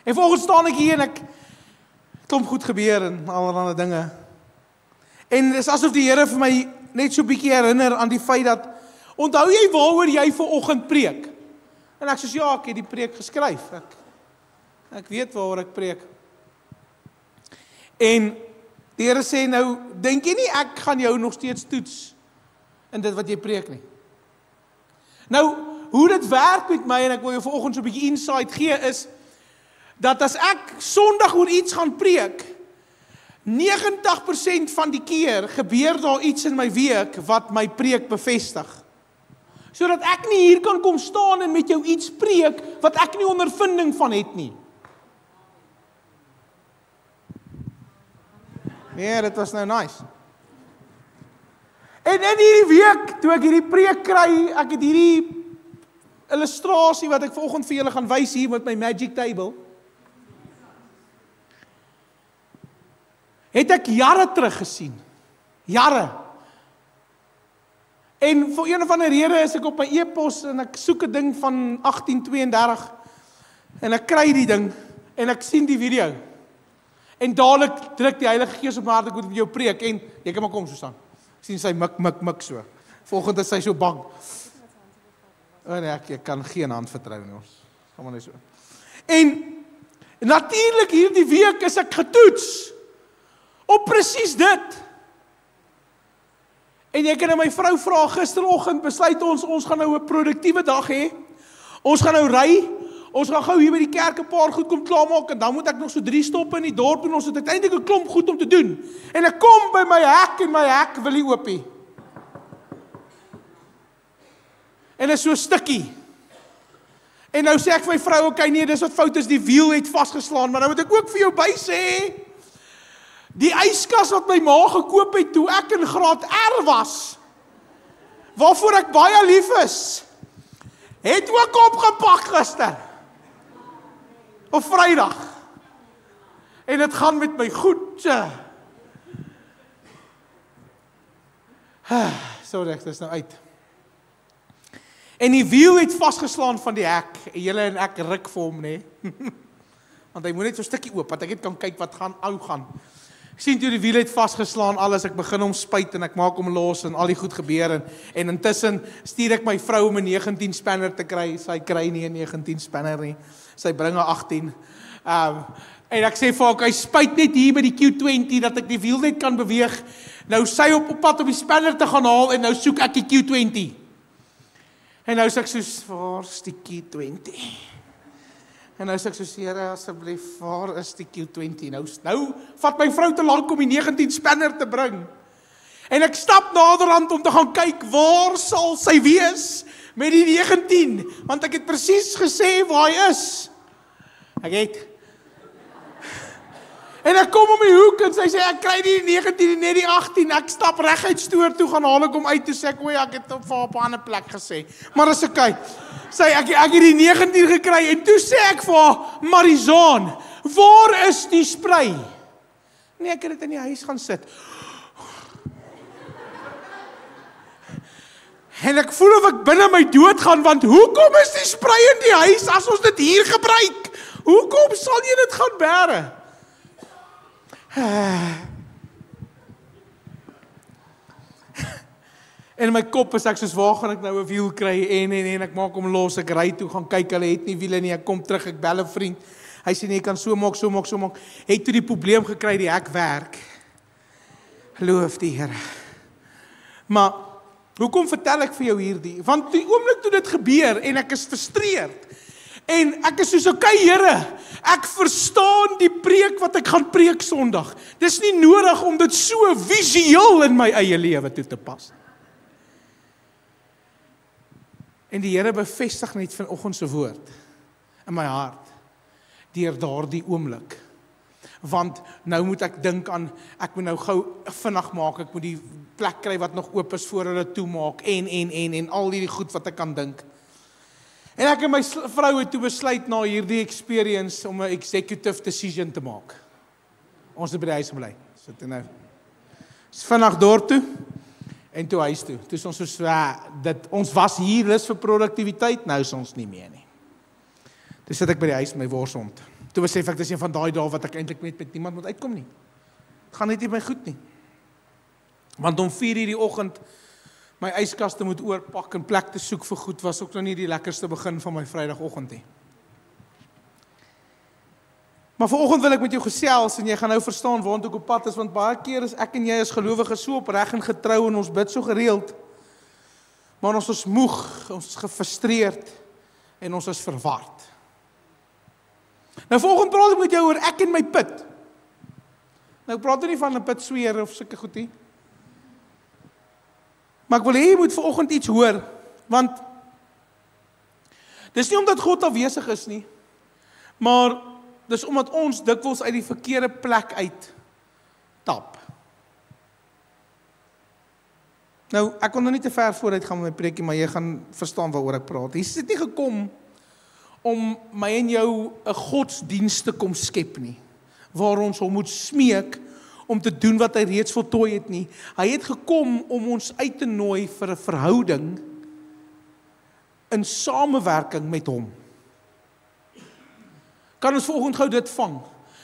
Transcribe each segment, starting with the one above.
En vanoggend staan ek hier en ek klomp goed gebeur en allerlei dinge. En dit is asof die Here vir my net so 'n bietjie herinner aan die feit dat, onthou jy waaroor jy vanoggend preek? En ek sê, ja, ek het die preek geskryf. Ek weet waaroor ek preek. En die Here sê nou, dink jy nie ek gaan jou nog steeds toets in dit wat jy preek nie? Nou, hoe dit werk met my, en ek wil jou vanoggend so 'n bietjie insight gee, is dat as ek Sondag oor iets gaan preek, 90% van die keer gebeur daar iets in my week wat my preek bevestig. Sodat ek nie hier kan kom staan en met jou iets preek wat ek nie ondervinding van het nie. Nee, dit was nou nice. En in hierdie week, toe ek hierdie preek kry, ek het hierdie illustrasie wat ek vanoggend vir julle gaan wys hier met my magic table, het ek jare terug gesien. Jare. En vir een of ander rede is ek op my e-pos en ek soek 'n ding van 1832 en ek kry die ding en ek sien die video. En dadelik druk die Heilige Gees op my hart, ek moet met jou preek en jy kan maar kom, Susan. Ek sien sy mik so. Volgende is sy so bang. O nee, ek kan geen hand vertrou nie ons. Gaan maar net so. En natuurlik hierdie week is ek getoets op presies dit. En jy kan my vrou vra, gisteroggend besluit ons gaan nou 'n produktiewe dag hê. Ons gaan nou ry. Ons gaan gou hier by die kerk 'n paar goed kom klaarmaak en dan moet ek nog so 3 stoppe in die dorp en ons het uiteindelik 'n klomp goed om te doen. En ek kom by my hek en my hek wil nie oop nie. En is so 'n stukkie. En nou sê ek vir my vrou, okay, nee, dis wat fout is, die wiel het vasgeslaan, maar nou moet ek ook vir jou by sê, die yskas wat my ma gekoop het toe ek in graad R was, waarvoor ek baie lief is, het ook opgepak gister. Of Vrydag. En dit gaan met my goed. Sorry, dit is nou uit. En die wiel het vasgeslaan van die hek. En julle en ek ruk vir hom, nee. Want hy moet net so 'n stukkie oop, dat ek net kan kyk wat gaan gaan. Ek sien toe die wiel het vasgeslaan, alles, ek begin hom spuit en ek maak hom los en al die goed gebeur en intussen stuur ek my vrou om 'n 19 spanner te kry. Sy kry nie 'n 19 spanner nie. Sy bring 'n 18. En ek sê vir haar, hy spuit net hier by die Q20 dat ek die wiel net kan beweeg. Nou sy op pad om die spanner te gaan haal en nou soek ek die Q20. En nou sê ek soos, waar is die Q20? En nou sê ek soos, Here, asseblief, waar is die Q20? Nou vat my vrou te lank om die 19 spanner te bring. En ek stap naderhand om te gaan kyk, waar sal sy wees met die 19? Want ek het presies gesê waar hy is. Ek het. En ek kom om die hoek en sy sê, ek kry nie die 19, net die 18. Ek stap reguit stoor toe, gaan haal ek hom uit, toe sê ek, ek het op 'n ander plek gesê. Maar as ek kyk, sê ek het die 19 gekry, en toe sê ek vir haar, Marizaan, waar is die sprei? Nee, ek het dit in die huis gaan sit. En ek voel of ek binne my dood gaan, want hoekom is die sprei in die huis, as ons dit hier gebruik? Hoekom sal jy dit gaan bære? En in my kop is ek soos, waar gaan ek nou 'n wiel kry, en ek maak hom los, ek ry toe, gaan kyk, hulle het nie wiele nie, ek kom terug, ek bel 'n vriend, hy sê nee, ek kan so maak, het toe die probleem gekry, die hek werk. Loof die Here. Maar, hoekom vertel ek vir jou hierdie? Want die oomblik toe dit gebeur, en ek is frustreerd, en ek is soos, okay Here, ek verstaan die preek wat ek gaan preek Sondag. Dis nie nodig om dit so visueel in my eie lewe toe te pas. En die Here bevestig net vanoggend se woord in my hart, deur daardie oomblik. Want nou moet ek dink aan, ek moet nou gou vinnig maak, ek moet die plek kry wat nog oop is voor hulle toemaak, en al die goed wat ek kan dink. En ek en my vrou het toe besluit na hierdie experience om 'n executive decision te maak. Ons het by die huis gebly. So toe nou. Is vinnig dorp toe en toe huis toe. Toe is ons soos ons was hier lus vir produktiwiteit, nou is ons nie meer nie. Toe sit ek by die huis met my worshond. Toe besef ek, dis een van daai dae wat ek eintlik met niemand moet uitkom nie. Het gaan net nie my goed nie. Want om 4:00 die oggend my yskaste moet oorpak en plek te soek vir goed, was ook nog nie die lekkerste begin van my Vrydagoggend nie. Maar vanoggend wil ek met jou gesels, en jy gaan nou verstaan waantoe ek op pad is, want baie keer is ek en jy as gelowiges so opreg en getrou, en ons bid so gereeld, maar ons is moeg, ons is gefrustreerd, en ons is verward. Nou vanoggend praat ek met jou oor ek en my put. Nou ek praat nie van 'n put sweer of sulke goed nie. Maar ek wil hê jy moet vanoggend iets hoor, want dis nie omdat God afwesig is nie, maar dis omdat ons dikwels uit die verkeerde plek uit tap. Nou, ek kon nou nie te ver vooruit gaan met my preekie, maar jy gaan verstaan waaroor ek praat. Jesus het nie gekom om my en jou 'n godsdienst te kom skep nie, waar ons hom moet smeek om te doen wat hy reeds voltooi het nie. Hy het gekom om ons uit te nooi vir 'n verhouding in samewerking met hom. Kan ons vanoggend gou dit vang?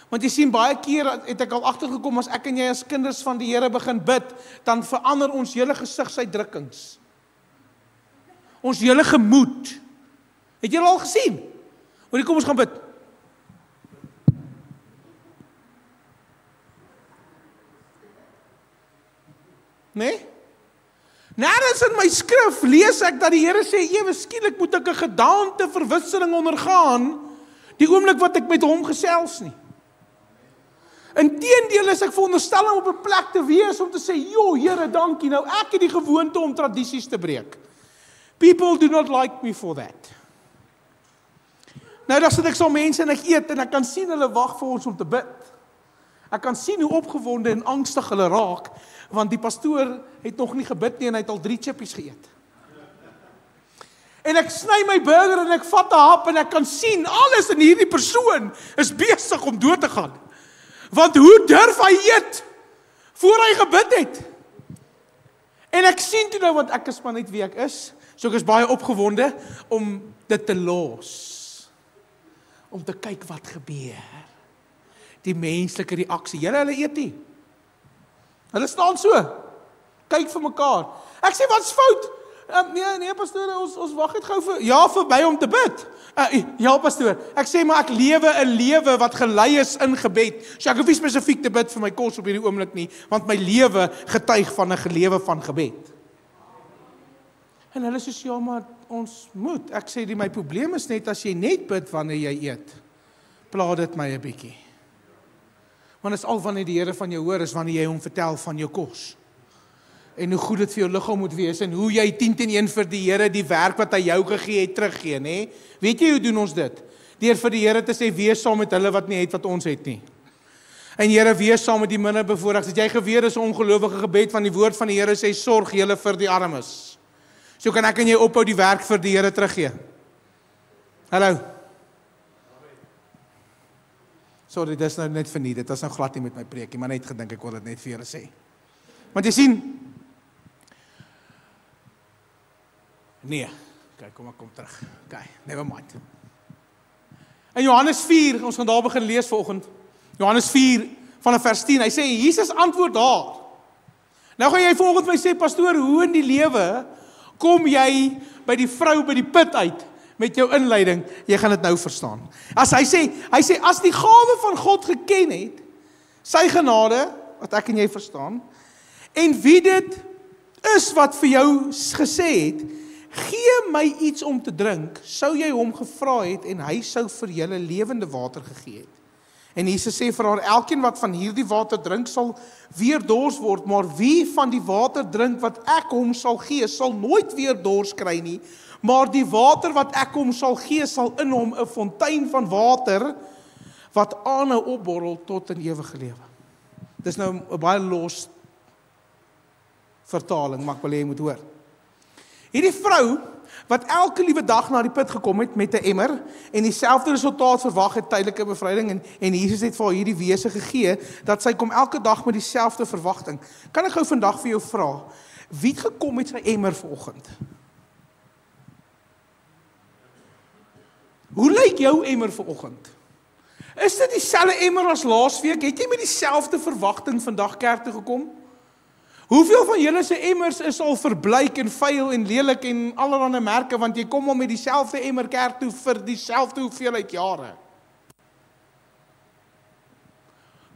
Want jy sien, baie keer het ek al agtergekom, as ek en jy as kinders van die Here begin bid, dan verander ons hele gesigsuitdrukkings. Ons hele gemoed. Het jy al gesien? Hoor, kom ons gaan bid. Nee? Nêrens in my skrif lees ek dat die Here sê, ewe skielik moet ek 'n gedaanteverwisseling ondergaan, die oomblik wat ek met hom gesels nie. Inteendeel is ek veronderstel om op 'n plek te wees om te sê, "Jo, Here, dankie. Nou ek het die gewoonte om tradisies te breek. People do not like me for that." Nou dan sit ek saam mense en ek eet en ek kan sien hulle wag vir ons om te bid. Ek kan sien hoe opgewonde en angstig hulle raak, want die pastoor het nog nie gebid nie en hy het al 3 chippies geëet. En ek sny my burger en ek vat 'n hap en ek kan sien, alles in hierdie persoon is besig om dood te gaan. Want hoe durf hy eet, voor hy gebid het? En ek sien toe nou, want ek is maar net wie ek is, so ek is baie opgewonde om dit te los. Om te kyk wat gebeur. Die menslike reaksie. Hulle eet nie. Hulle staan so. Kyk vir mekaar. Ek sê, wat's fout? Nee pastoor, ons wag net gou verby om te bid. Ja pastoor, ek sê maar ek lewe 'n lewe wat gelei is in gebed. So ek hoef nie spesifiek te bid vir my kos op hierdie oomblik nie, want my lewe getuig van 'n lewe van gebed. En hulle sê, ja maar ons moet. Ek sê, my probleem is net as jy net bid wanneer jy eet. Pla dit my 'n bietjie. Want is al wanneer die Here van jou hoor, is wanneer jy hom vertel van jou kos. En hoe goed dit vir jou liggaam moet wees, en hoe jy 10-1 vir die Here die werk wat hy jou gegee het, teruggee, nê? Weet jy hoe doen ons dit? Deur vir die Here te sê, wees saam met hulle wat nie het wat ons het nie. En Here, wees saam met die minder bevoorregtes. Het jy geweet is 'n ongelowige gebed van die woord van die Here sê, sorg julle vir die armes. So kan ek en jy ophou die werk vir die Here teruggee. Hallo. Sorry, dis nou net verniet. Dit was nou glad nie met my preekie, maar net gedink ek wil dit net vir julle sê. Want jy sien, nee, kyk, kom terug. Okay, never mind. In Johannes 4, ons gaan daar begin lees vanoggend. Johannes 4 vanaf vers 10. Hy sê Jesus antwoord daar. Nou gaan jy volgens my sê, pastoor, hoe in die lewe kom jy by die vrou by die put uit met jou inleiding? Jy gaan dit nou verstaan. As hy sê as die gawe van God geken het, sy genade wat ek en jy verstaan, en wie dit is wat vir jou gesê het, gee my iets om te drink, sou jy hom gevra het en hy sou vir julle lewende water gegee het. En Jesus sê vir haar, elkeen wat van hierdie water drink sal weer dors word, maar wie van die water drink wat ek hom sal gee, sal nooit weer dors kry nie, maar die water wat ek hom sal gee, sal in hom 'n fontein van water wat aanhou opborrel tot in ewige lewe. Dis nou 'n baie los vertaling, maar ek wil hê jy moet hoor. Hierdie vrou, wat elke liewe dag na die put gekom het met 'n emmer, en dieselfde resultaat verwag het, tydelike bevryding, en Jesus het vir haar hierdie wese gegee, dat sy kom elke dag met dieselfde verwagting. Kan ek gou vandag vir jou vra, wie het gekom met sy emmer vanoggend? Hoe lyk jou emmer vanoggend? Is dit dieselfde emmer as laasweek? Het jy met dieselfde verwagting vandag kerk toe gekom? Hoeveel van julle se emmers is al verbleik en vuil en lelik en allerlei merke, want jy kom al met dieselfde emmer kerk toe vir dieselfde hoeveelheid jare?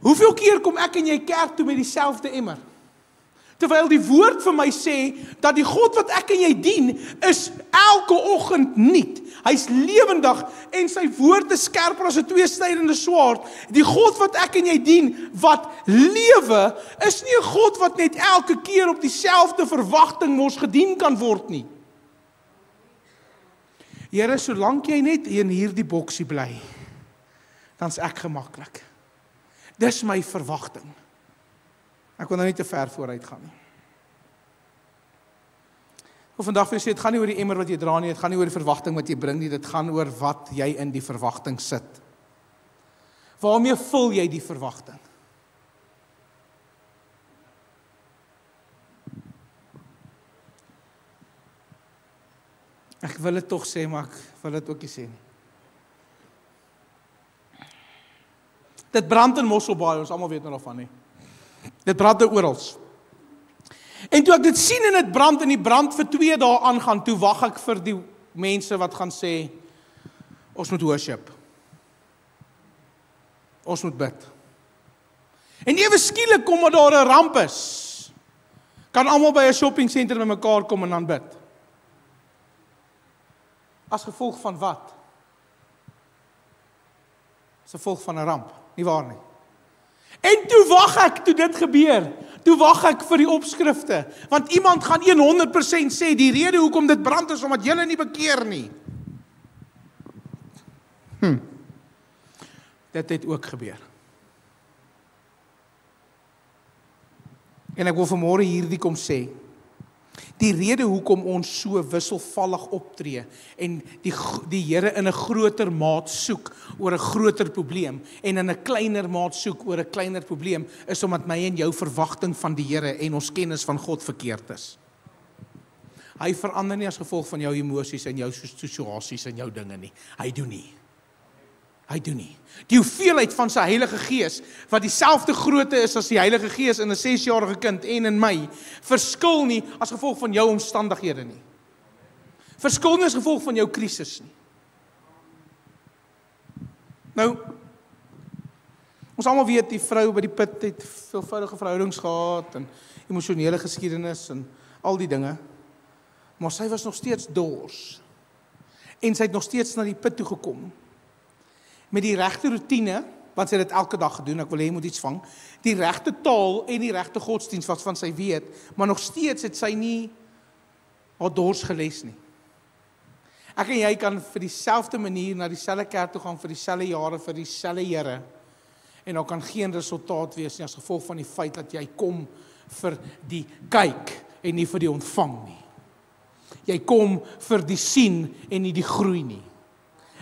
Hoeveel keer kom ek en jy kerk toe met dieselfde emmer? Terwyl die woord vir my sê, dat die God wat ek en jy dien, is elke oggend nuut. Hy's lewendig en sy woord is skerper as 'n tweesnydende swaard. Die God wat ek en jy dien, wat lewe, is nie 'n God wat net elke keer op dieselfde verwagting mos gedien kan word nie. Here, solank jy net in hierdie boksie bly, dan's ek gemaklik. Dis my verwagting. Ek wil nou nie te ver vooruit gaan nie. Of vandag wil jy sê, dit gaan nie oor die emmer wat jy dra nie, dit gaan nie oor die verwagting wat jy bring nie, dit gaan oor wat jy in die verwagting sit. Waarmee vul jy die verwagting? Ek wil dit tog sê, maar ek wil dit ook nie sê nie. Dit brand in Mosselbaai, ons almal weet nou daarvan nie. Dit brand oral. En toe ek dit sien en dit brand en die brand vir 2 dae aangaan, toe wag ek vir die mense wat gaan sê, ons moet worship. Ons moet bid. En ewe skielik kom daar 'n ramp is. Kan almal by 'n shopping center met mekaar kom en dan bid. As gevolg van wat? As gevolg van 'n ramp, nie waar nie. En toe wag ek, toe dit gebeur, toe wag ek vir die opskrifte, want iemand gaan 100% sê, die rede hoekom dit brand is, omdat julle nie bekeer nie. Dit het ook gebeur. En ek wil vanmôre hierdie kom sê, die rede hoekom ons so wisselvallig optree en die Here in 'n groter maat soek oor 'n groter probleem en in 'n kleiner maat soek oor 'n kleiner probleem, is omdat my en jou verwagting van die Here en ons kennis van God verkeerd is. Hy verander nie as gevolg van jou emosies en jou situasies en jou dinge nie. Hy doen nie. Hy doen nie. Die hoeveelheid van sy Heilige Gees, wat dieselfde grootte is as die Heilige Gees in 'n 6-jarige kind en in my, verskil nie as gevolg van jou omstandighede nie. Verskil nie as gevolg van jou krisis nie. Nou, ons almal weet die vrou by die put het veelvoudige verhoudings gehad en emosionele geskiedenis en al die dinge, maar sy was nog steeds dors. En sy het nog steeds na die put toe gekom. Met die regte roetine, want sy het dit elke dag gedoen, ek wil hê jy moet iets vang, die regte taal en die regte godsdiens wat van sy weet, maar nog steeds het sy nie haar dors geles nie. Ek en jy kan vir dieselfde manier na dieselfde kerk toe gaan vir dieselfde jare, vir dieselfde Here, en daar kan geen resultaat wees nie as gevolg van die feit dat jy kom vir die kyk en nie vir die ontvang nie. Jy kom vir die sien en nie die groei nie.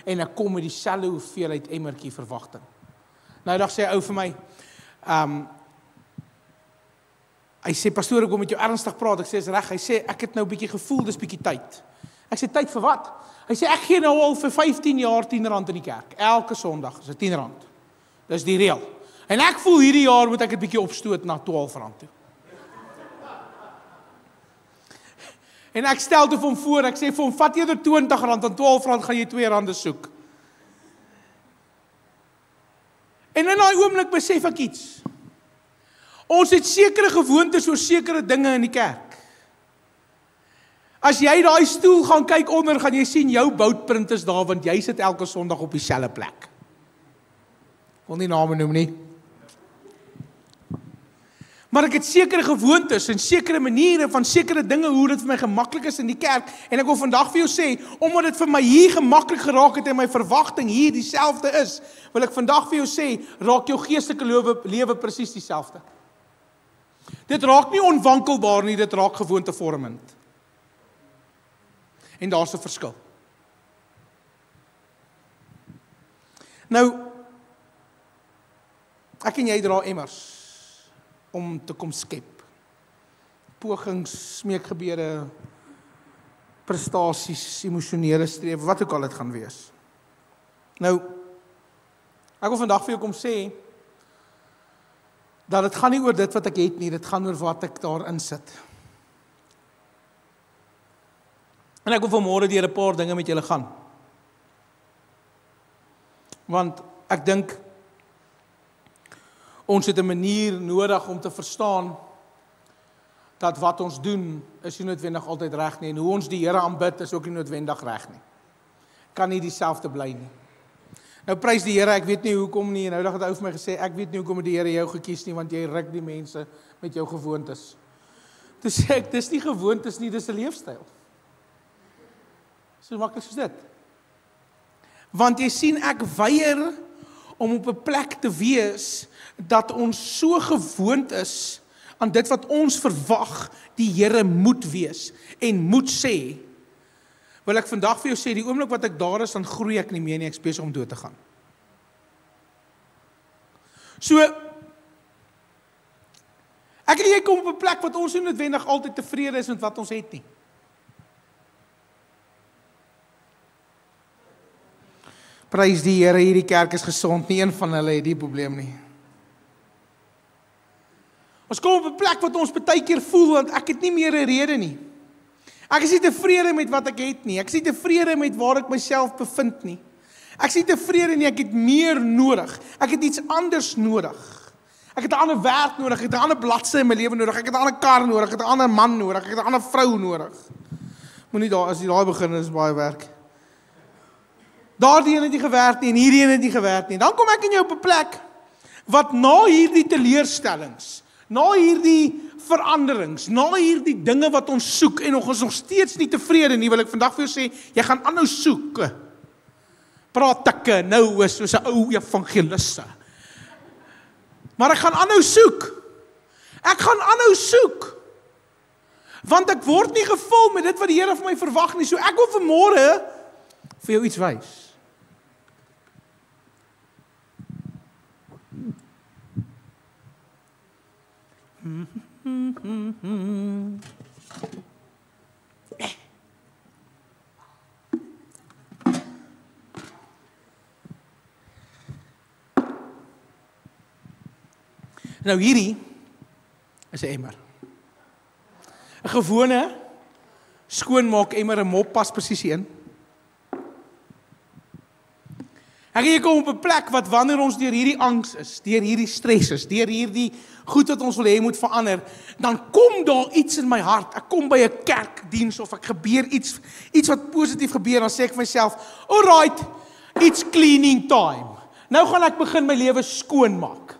En ek kom met dieselfde hoeveelheid emmertjie verwagting. Nou dag sê hy ou vir my, hy sê, pastoor, ek wil met jou ernstig praat. Ek sê, is reg. Hy sê, ek het nou 'n bietjie gevoel, dis bietjie tyd. Ek sê, tyd vir wat? Hy sê, ek gee nou al vir 15 jaar R10 in die kerk. Elke Sondag is dit R10. Dis die reël. En ek voel hierdie jaar moet ek 'n bietjie opstoot na R12 toe. En ek stel toe vir hom voor, ek sê vir hom, vat eerder R20, want R12 gaan jy R2 soek. En in daai oomblik besef ek iets. Ons het sekere gewoontes oor sekere dinge in die kerk. As jy daai stoel gaan kyk onder, gaan jy sien jou boutprint is daar, want jy sit elke Sondag op dieselfde plek. Ek wil nie name noem nie. Maar ek het sekere gewoontes en sekere maniere van sekere dinge hoe dit vir my gemaklik is in die kerk. En ek wil vandag vir jou sê, omdat dit vir my hier gemaklik geraak het en my verwagting hier dieselfde is, wil ek vandag vir jou sê, raak jou geestelike lewe presies dieselfde. Dit raak nie onwankelbaar nie, dit raak gewoontevormend. En daar's 'n verskil. Nou, ek en jy dra emmers om te kom skep. Pogings, smeekgebede, prestasies, emosionele strewe, wat ook al dit gaan wees. Nou, Ek wil vandag vir jou kom sê, dat dit gaan nie oor dit wat ek het nie, dit gaan oor wat ek daarin sit. En ek wil vanmôre deur 'n paar dinge met julle gaan. Want ek dink, ons het 'n manier nodig om te verstaan, dat wat ons doen, is nie noodwendig altyd reg nie, en hoe ons die Here aanbid, is ook nie noodwendig reg nie. Kan nie dieselfde bly nie. Nou prys die Here, ek weet nie hoekom nie, en nou het hy vir my gesê, ek weet nie hoekom het die Here jou gekies nie, want jy ruk die mense met jou gewoontes. Toe sê ek, dis nie gewoontes nie, dis 'n leefstyl. So maklik soos dit. Want jy sien, ek weier om op 'n plek te wees, dat ons so gewoond is, aan dit wat ons verwag, die Here moet wees, en moet sê, wil ek vandag vir jou sê, die oomblik wat ek daar is, dan groei ek nie meer nie, ek is besig om dood te gaan. So, ek en jy kom op 'n plek wat ons nie noodwendig altyd tevrede is met wat ons het nie. Prys die Here, hierdie kerk is gesond, nie een van hulle het die probleem nie. Ons kom op 'n plek wat ons baie keer voel, want ek het nie meer 'n rede nie. Ek is nie tevrede met wat ek het nie. Ek is nie tevrede met waar ek myself bevind nie. Ek is nie tevrede nie, ek het meer nodig. Ek het iets anders nodig. Ek het 'n ander werk nodig, ek het 'n ander bladsy in my lewe nodig, ek het 'n ander kar nodig, ek het 'n ander man nodig, ek het 'n ander vrou nodig. Moenie daar, as jy daar begin, is baie werk. Daardie een het nie gewerk nie, en hierdie een het nie gewerk nie. Dan kom ek en jy op 'n plek, wat na hierdie teleurstellings, na hierdie veranderings, na hierdie dinge wat ons soek, en ons is nog steeds nie tevrede nie, wil ek vandag vir jou sê, jy gaan aanhou soek. Praat ek nou is soos 'n ou evangeliste. Maar ek gaan aanhou soek. Ek gaan aanhou soek. Want ek word nie gevul met dit wat die Here van my verwag nie. So ek wil vanmôre vir jou iets wys. Nou hierdie is 'n emmer. 'n Gewone skoonmaak emmer, 'n mop pas presies in. En jy kom op 'n plek wat wanneer ons deur hierdie angs is, deur hierdie stres is, deur hierdie goed wat ons wil hê moet verander, dan kom daar iets in my hart. Ek kom by 'n kerkdiens of ek gebeur iets wat positief gebeur, dan sê ek vir myself, alright, it's cleaning time. Nou gaan ek begin my lewe skoonmaak.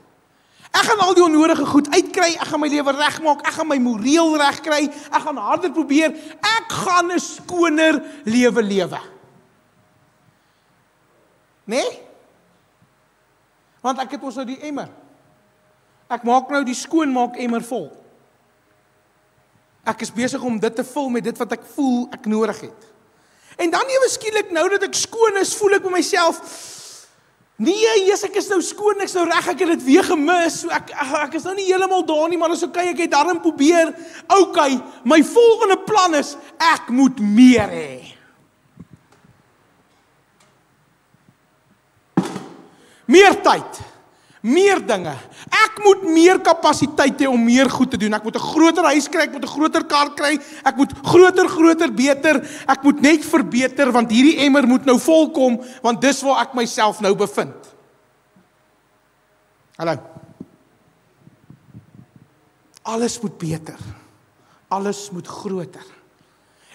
Ek gaan al die onnodige goed uitkry, ek gaan my lewe regmaak, ek gaan my moreel regkry, ek gaan harder probeer, ek gaan 'n skoner lewe lewe. Nee? Want ek het ons nou die emmer. Ek maak nou die skoonmaak emmer vol. Ek is besig om dit te vul met dit wat ek voel ek nodig het. En dan ewe skielik, nou dat ek skoon is, voel ek by myself, nee, ek is nou skoon, ek is nou reg, ek het dit weer gemis, so ek is nou nie heeltemal daar nie, maar is okay, ek het daarin probeer, okay, my volgende plan is, ek moet meer hê. Meer tyd, meer dinge. Ek moet meer kapasiteit hê om meer goed te doen. Ek moet 'n groter huis kry, ek moet 'n groter kar kry, ek moet groter, beter, ek moet net verbeter, want hierdie emmer moet nou volkom, want dis waar ek myself nou bevind. Hallo. Alles moet beter. Alles moet groter.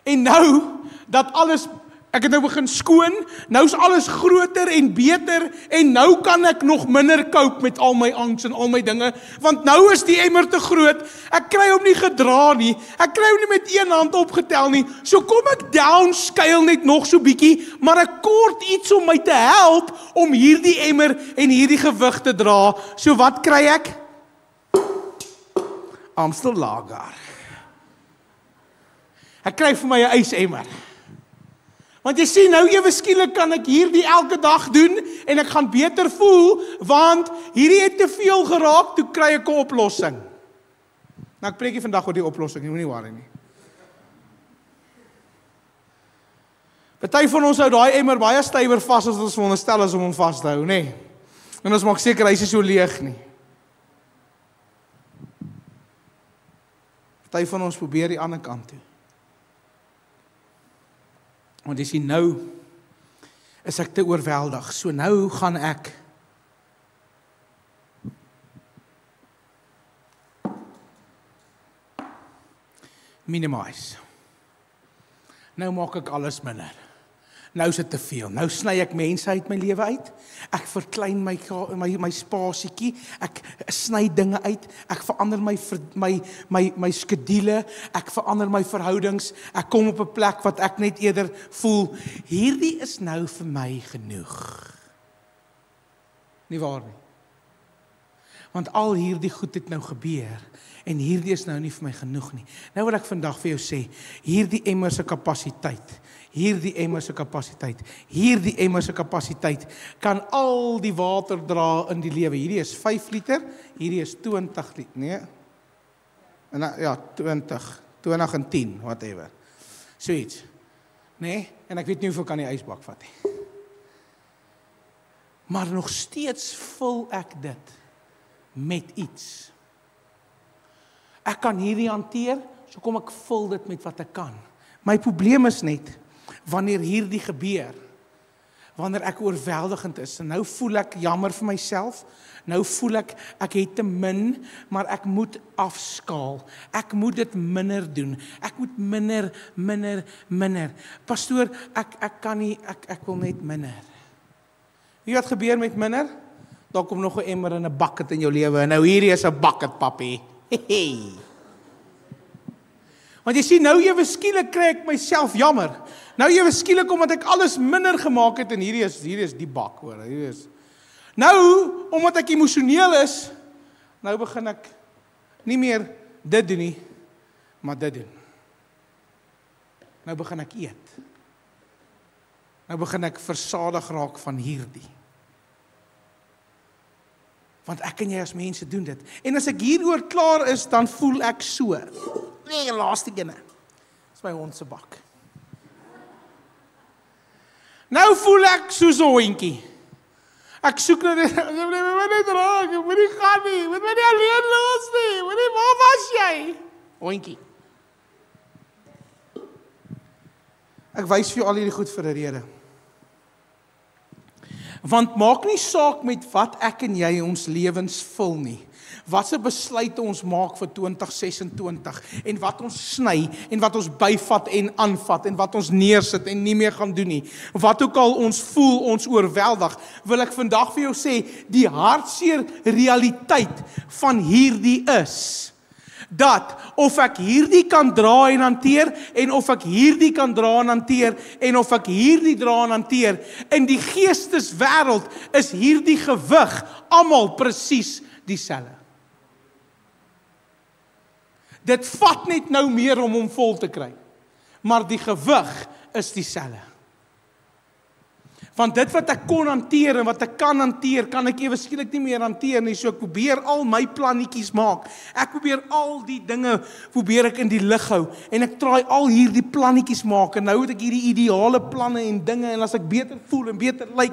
En nou, dat alles, ek het nou begin skoon, nou is alles groter en beter, en nou kan ek nog minder cope met al my angs en al my dinge, want nou is die emmer te groot, ek kry hom nie gedra nie, ek kry hom nie met een hand opgetel nie, so kom ek downscale net nog so bietjie, maar ek kort iets om my te help, om hierdie emmer en hierdie gewig te dra, so wat kry ek? Amstel Lager. Ek kry vir my 'n ysemmer. Want jy sien, nou ewe skielik kan ek hierdie elke dag doen, en ek gaan beter voel, want hierdie het te veel geraak, toe kry ek 'n oplossing. Nou ek preek nie vandag oor die oplossing, jy moet nie worry nie. Party van ons hou daai emmer baie stywer vas as wat ons veronderstel is om hom vas te hou, nê? En ons maak seker hy is so leeg nie. Party van ons probeer die ander kant toe. Want jy sien nou is ek te oorweldig. So nou gaan ek minimize. Nou maak ek alles minder. Nou is dit te veel. Nou sny ek mense uit my lewe uit. Ek verklein my spasietjie. Ek sny dinge uit. Ek verander my skedule. Ek verander my verhoudings. Ek kom op 'n plek wat ek net eerder voel, hierdie is nou vir my genoeg. Nie waar nie? Want al hierdie goed het nou gebeur en hierdie is nou nie vir my genoeg nie. Nou wil ek vandag vir jou sê, hierdie emmer se kapasiteit kan al die water dra in die lewe. Hierdie is 5 liter, hierdie is 20 liter, nee? Ja, 20 en 10, whatever. Zoiets. Nee? En ek weet nie hoeveel kan die ysbak vat nie. Maar nog steeds vul ek dit met iets. Ek kan hierdie hanteer, so kom ek vul dit met wat ek kan. My probleem is net, wanneer hierdie gebeur, wanneer ek oorweldigend is, en nou voel ek jammer vir myself, nou voel ek het te min, maar ek moet afskaal, ek moet dit minder doen, ek moet minder. Pastoor, ek kan nie, ek wil net minder. Weet jy wat gebeur met minder? Daar kom nog 'n emmer en 'n bucket in jou lewe, en nou hierdie is 'n bucket, papi. Hey. Want jy sien, nou ewe skielik kry ek myself jammer. Nou ewe skielik omdat ek alles minder gemaak het, en hierdie is die bak, hoor. Nou, omdat ek emosioneel is, nou begin ek nie meer dit doen nie, maar dit doen. Nou begin ek eet. Nou begin ek versadig raak van hierdie. Want ek en jy as mense doen dit. En as ek hieroor klaar is, dan voel ek so. Nee, laaste ene. Dis my hond se bak. Nou voel ek soos 'n hondjie. Ek soek na dit. Ek moet net raak, ek moet nie gaan nie. Moet my nie alleen los nie. Waar was jy? Hondjie. Ek wys vir jou al hierdie goed vir 'n rede. Want maak nie saak met wat ek en jy ons lewens vul nie. Wat se besluite ons maak vir 2026 en wat ons sny en wat ons byvat en aanvat en wat ons neersit en nie meer gaan doen nie. Wat ook al ons voel, ons oorweldig, wil ek vandag vir jou sê, die hartseer realiteit van hierdie is dat of ek hierdie kan dra en hanteer, en of ek hierdie kan dra en hanteer, en of ek hierdie dra en hanteer, in die geesteswêreld is hierdie gewig almal presies dieselfde. Dit vat net nou meer om hom vol te kry, maar die gewig is dieselfde. Want dit wat ek kon hanteer en wat ek kan hanteer, kan ek ewe skielik nie meer hanteer nie, so ek probeer al my plannetjies maak. Ek probeer al die dinge, probeer ek in die lig hou, en ek traai al hierdie plannetjies maak, en nou het ek hierdie ideale planne en dinge, en as ek beter voel en beter lyk,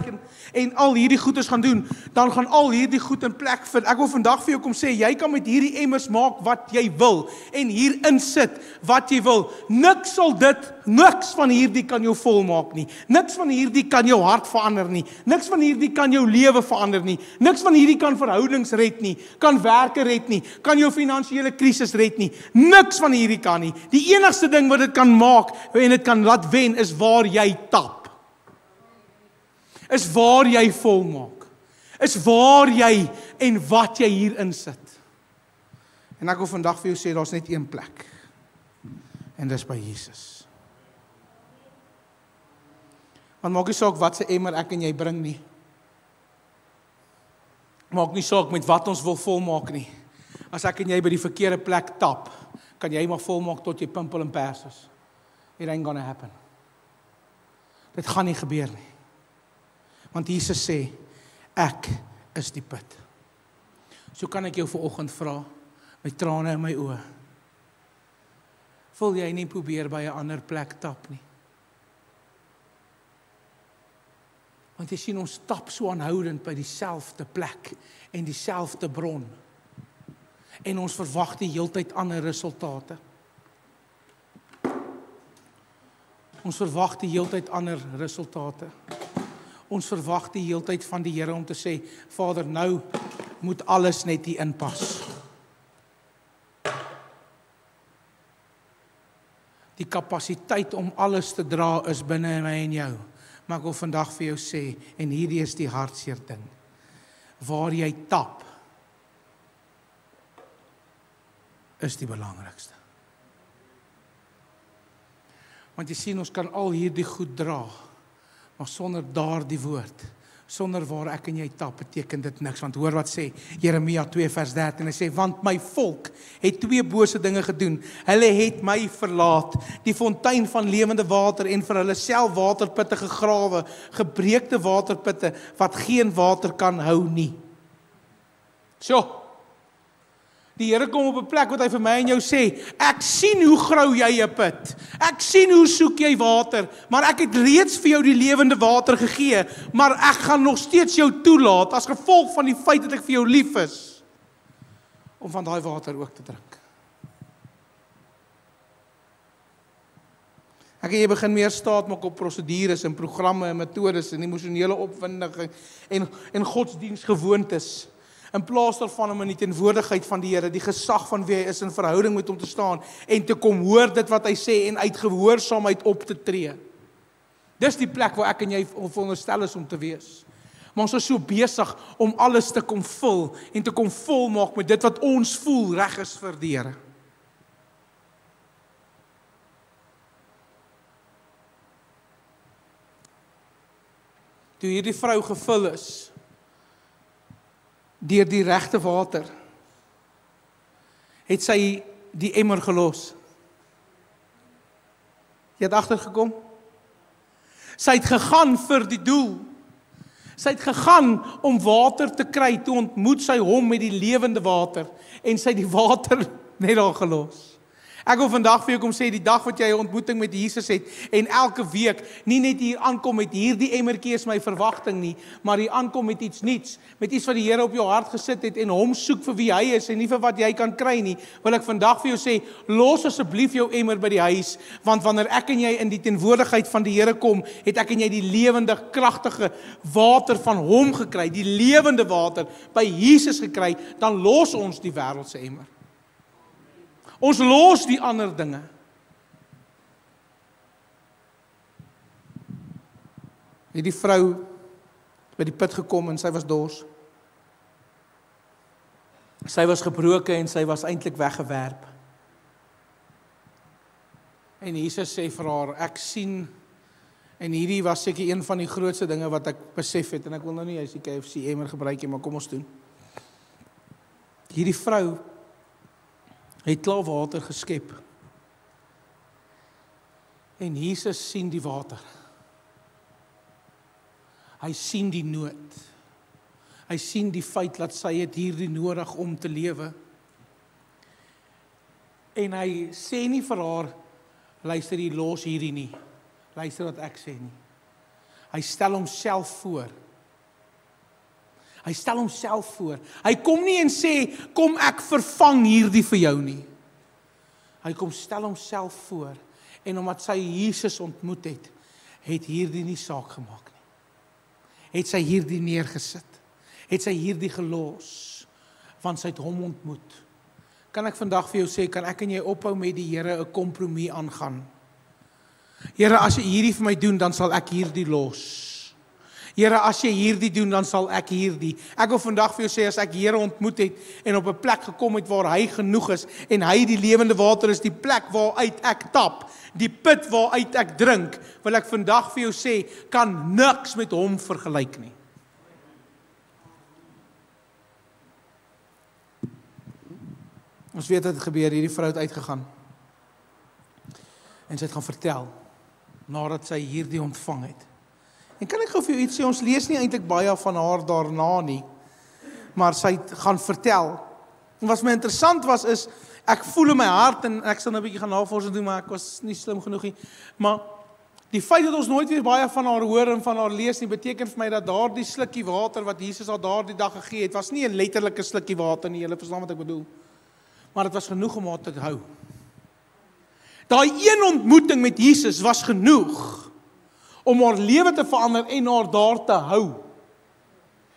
en al hierdie goeders gaan doen, dan gaan al hierdie goed in plek vind. Ek wil vandag vir jou kom sê, jy kan met hierdie emmers maak wat jy wil, en hier insit wat jy wil. Niks van hierdie kan jou vol maak nie. Niks van hierdie kan jou hart verander nie. Niks van hierdie kan jou lewe verander nie. Niks van hierdie kan verhoudings red nie, kan werke red nie, kan jou finansiële krisis red nie. Niks van hierdie kan nie. Die enigste ding wat dit kan maak en dit kan laat wen is waar jy tap. Is waar jy volmaak. Is waar jy en wat jy hier insit. En ek wil vandag vir jou sê, daar's net een plek. En dis by Jesus. Want maak nie saak wat se emmer ek en jy bring nie. Maak nie saak met wat ons wil volmaak nie. As ek en jy by die verkeerde plek tap, kan jy maar volmaak tot jy pimpel en pers is. It ain't gonna happen. Dit gaan nie gebeur nie. Want Jesus sê, ek is die put. So kan ek jou vanoggend vra, met trane in my oë, wil jy nie probeer by 'n ander plek tap nie? Want jy sien, ons stap so aanhoudend by dieselfde plek en dieselfde bron. En ons verwag die heeltyd ander resultate. Ons verwag die heeltyd ander resultate. Ons verwag die heeltyd van die Here om te sê, Vader, nou moet alles net hier inpas. Die kapasiteit om alles te dra is binne my en jou. Maar ek wil vandag vir jou sê, en hierdie is die hartseer ding, waar jy tap, is die belangrikste. Want jy sien, ons kan al hierdie goed dra, maar sonder daardie woord, sonder waar ek en jy tap, beteken dit niks. Want hoor wat sê Jeremia 2 vers 13, hy sê, want my volk het 2 bose dinge gedoen. Hulle het my verlaat, die fontein van lewende water, en vir hulle self waterputte gegrawe, gebreekte waterputte, wat geen water kan hou nie. So, die Here kom op 'n plek wat hy vir my en jou sê, ek sien hoe grou jy 'n put, ek sien hoe soek jy water, maar ek het reeds vir jou die lewende water gegee, maar ek gaan nog steeds jou toelaat, as gevolg van die feit dat ek vir jou lief is, om van daai water ook te drink. Ek en jy begin meer staat maak op prosedures en programme en metodes en emosionele opwinding en godsdiensgewoontes, in plaas daarvan om in die teenwoordigheid van die Here, die gesag van wie hy is, in verhouding met hom te staan, en te kom hoor dit wat hy sê, en uit gehoorsaamheid op te tree. Dis die plek waar ek en jy veronderstel is om te wees. Maar ons is so besig om alles te kom vul, en te kom volmaak met dit wat ons voel reg is vir die Here. Toe hierdie vrou gevul is, deur die regte water, het sy die emmer gelos. Jy het agtergekom? Sy het gegaan vir die doel. Sy het gegaan om water te kry, toe ontmoet sy hom met die lewende water, en sy het die water net daar gelos. Ek wil vandag vir jou kom sê, die dag wat jy 'n ontmoeting met Jesus het, en elke week, nie net hier aankom met hierdie emmertjie is my verwagting nie, maar hier aankom met iets niets, met iets wat die Here op jou hart gesit het, en hom soek vir wie hy is, en nie vir wat jy kan kry nie, wil ek vandag vir jou sê, los asseblief jou emmer by die huis, want wanneer ek en jy in die teenwoordigheid van die Here kom, het ek en jy die lewende, kragtige water van hom gekry, die lewende water by Jesus gekry, dan los ons die wêreldse emmer. Ons los die ander dinge. Het die vrou by die put gekom en sy was dors. Sy was gebroken en sy was eintlik weggewerp. En Jesus sê vir haar, ek sien, en hierdie was seker een van die grootste dinge wat ek besef het, en ek wil nou nie die KFC emmer gebruik nie, maar kom ons doen. Hierdie vrou het klaar water geskep. En Jesus sien die water. Hy sien die nood. Hy sien die feit dat sy het hierdie nodig om te lewe. En hy sê nie vir haar, luister jy los hierdie nie. Luister wat ek sê nie. Hy stel homself voor. Hy stel homself voor. Hy kom nie en sê, kom ek vervang hierdie vir jou nie. Hy kom stel homself voor. En omdat sy Jesus ontmoet het, het hierdie nie saak gemaak nie. Het sy hierdie neergesit. Het sy hierdie gelos. Want sy het hom ontmoet. Kan ek vandag vir jou sê, kan ek en jy ophou met die Here 'n kompromie aangaan? Here, as jy hierdie vir my doen, dan sal ek hierdie los. Here, as jy hierdie doen, dan sal ek hierdie. Ek wil vandag vir jou sê, as ek Here ontmoet het, en op 'n plek gekom het waar hy genoeg is, en hy die lewende water is, die plek waaruit ek tap, die put waaruit ek drink, wil ek vandag vir jou sê, kan niks met hom vergelyk nie. Ons weet wat het gebeur, hierdie vrou het uitgegaan, en sy het gaan vertel, nadat sy hierdie ontvang het. En kan ek gou vir jou iets sê, ons lees nie eintlik baie van haar daarna nie, maar sy het gaan vertel. En wat my interessant was is, ek voel in my hart, en ek sal nou 'n bietjie gaan navorsing doen, maar ek was nie slim genoeg nie, maar Die feit dat ons nooit weer baie van haar hoor en van haar lees nie, beteken vir my dat daardie slukkie water wat Jesus haar daardie dag gegee het, was nie 'n letterlike slukkie water nie, julle verstaan wat ek bedoel. Maar dit was genoeg om haar te hou. Daai een ontmoeting met Jesus was genoeg om haar lewe te verander en haar daar te hou.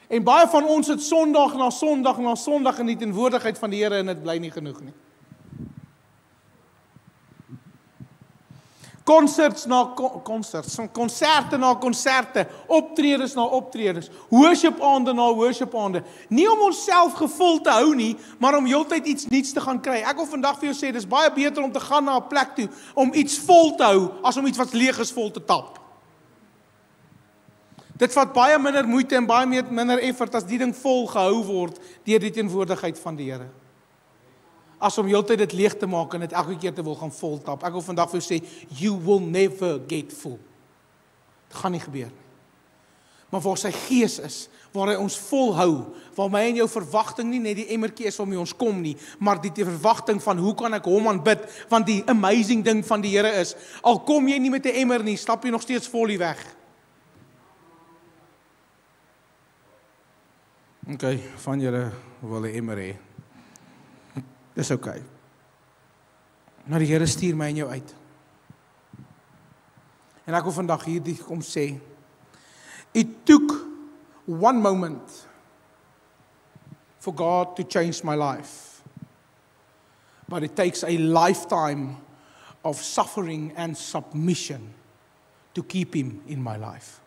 En baie van ons het Sondag na Sondag na Sondag in die teenwoordigheid van die Here en dit bly nie genoeg nie. Konserte na konserte, optredes na optredes, worship-aande na worship-aande. Nie om onsself gevul te hou nie, maar om heeltyd iets nuuts te gaan kry. Ek wil vandag vir jou sê, dis baie beter om te gaan na 'n plek toe om iets vol te hou as om iets wat leeg is vol te tap. Dit vat baie minder moeite en baie minder effort as die ding vol gehou word deur die teenwoordigheid van die Here. As om heeltyd dit leeg te maak en dit elke keer te wil gaan vol tap. Ek wil vandag vir jou sê, you will never get full. Dit gaan nie gebeur nie. Maar waar sy gees is, waar hy ons volhou, waar my en jou verwagting nie net die emmertjie is waarmee ons kom nie, maar die verwagting van hoe kan ek hom aanbid, want die amazing ding van die Here is, al kom jy nie met 'n emmer nie, stap jy nog steeds vol die weg. Okay, van julle wil 'n emmer hê. Dis okay. Maar die Here stuur my en jou uit. En ek wil vandag hierdie kom sê, it took one moment for God to change my life. But it takes a lifetime of suffering and submission to keep him in my life.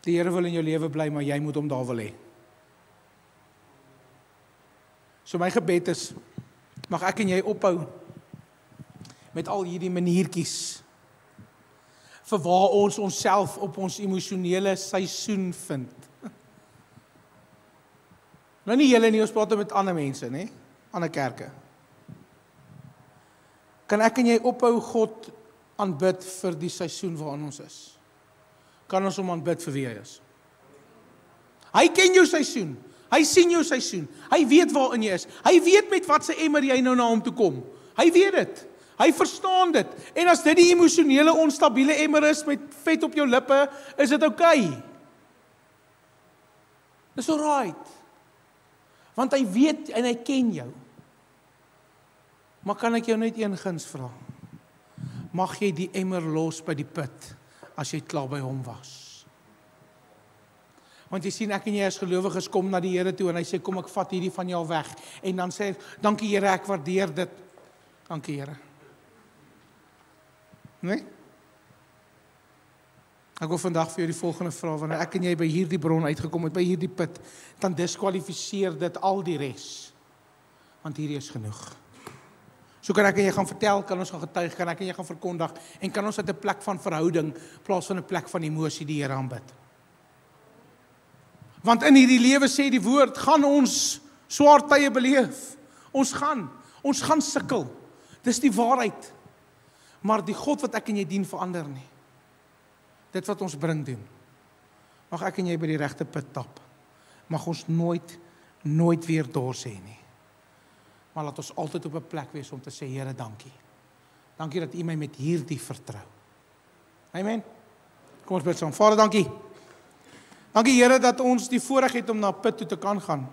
Die Here wil in jou lewe bly, maar jy moet hom daar wil hê. So my gebed is, mag ek en jy ophou met al hierdie maniertjies vir waar ons onsself op ons emosionele seisoen vind. Nou nie julle nie, ons praat met ander mense, nê? Ander kerke. Kan ek en jy ophou God aanbid vir die seisoen waarin ons is? Kan ons hom aanbid vir wie hy is? Hy ken jou seisoen. Hy sien jou seisoen. Hy weet waarin jy is. Hy weet met wat se emmer jy nou na hom toe kom. Hy weet dit. Hy verstaan dit. En as dit die emosionele onstabiele emmer is met vet op jou lippe, is dit okay. Dis alright. Want hy weet en hy ken jou. Maar kan ek jou net een guns vra? Mag jy die emmer los by die put as jy klaar by hom was? Want jy sien, ek en jy as gelowiges kom na die Here toe en hy sê, kom ek vat hierdie van jou weg. En dan sê hy, dankie Here, ek waardeer dit. Dankie Here. Nee? Ek wil vandag vir jou die volgende vra, wanneer ek en jy by hierdie bron uitgekom het, by hierdie put, dan diskwalifiseer dit al die res. Want hierdie is genoeg. So kan ek en jy gaan vertel, kan ons gaan getuig, kan ek en jy gaan verkondig, en kan ons uit 'n plek van verhouding, plaas van 'n plek van emosie die Here aanbid. Want in hierdie lewe sê die woord, gaan ons swaar tye beleef. Ons gaan sukkel. Dis die waarheid. Maar die God wat ek en jy dien verander nie. Dit wat ons bring doen. Mag ek en jy by die regte put tap. Mag ons nooit weer dors hê nie. Maar laat ons altyd op 'n plek wees om te sê, Here, dankie. Dankie dat U my met hierdie vertrou. Amen. Kom ons bid saam. Vader, dankie. Dankie Here dat ons die voorreg het om na put toe te kan gaan.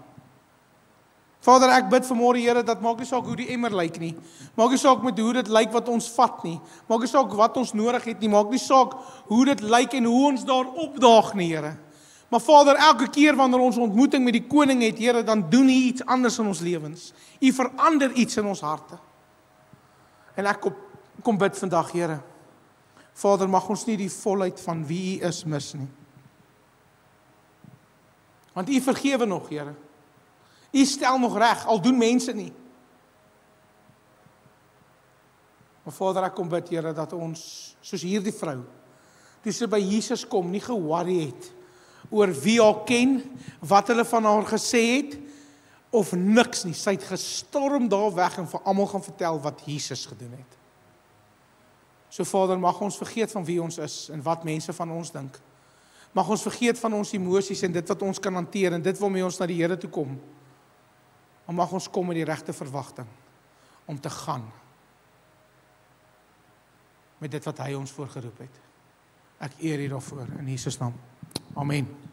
Vader, ek bid vanmôre Here dat maak nie saak hoe die emmer lyk nie. Maak nie saak met hoe dit lyk wat ons vat nie. Maak nie saak wat ons nodig het nie. Maak nie saak hoe dit lyk en hoe ons daar opdaag nie, Here. Maar Vader, elke keer wanneer ons ontmoeting met die koning het, Here, dan doen U iets anders in ons lewens. U verander iets in ons harte. En ek kom bid vandag, Here. Vader, mag ons nie die volheid van wie U is mis nie. Want U vergewe nog, Here. U stel nog reg, al doen mense nie. Maar Vader, ek kom bid, Here, dat ons, soos hierdie vrou, toe sy by Jesus kom, nie ge-worry het oor wie haar ken, wat hulle van haar gesê het, of niks nie. Sy het gestorm daar weg en vir almal gaan vertel wat Jesus gedoen het. So Vader, mag ons vergeet van wie ons is en wat mense van ons dink. Mag ons vergeet van ons emosies en dit wat ons kan hanteer en dit waarmee ons na die Here toe kom. Maar mag ons kom met die regte verwagting. om te gaan met dit wat hy ons voorgeroep het. Ek eer U daarvoor in Jesus naam. Amen.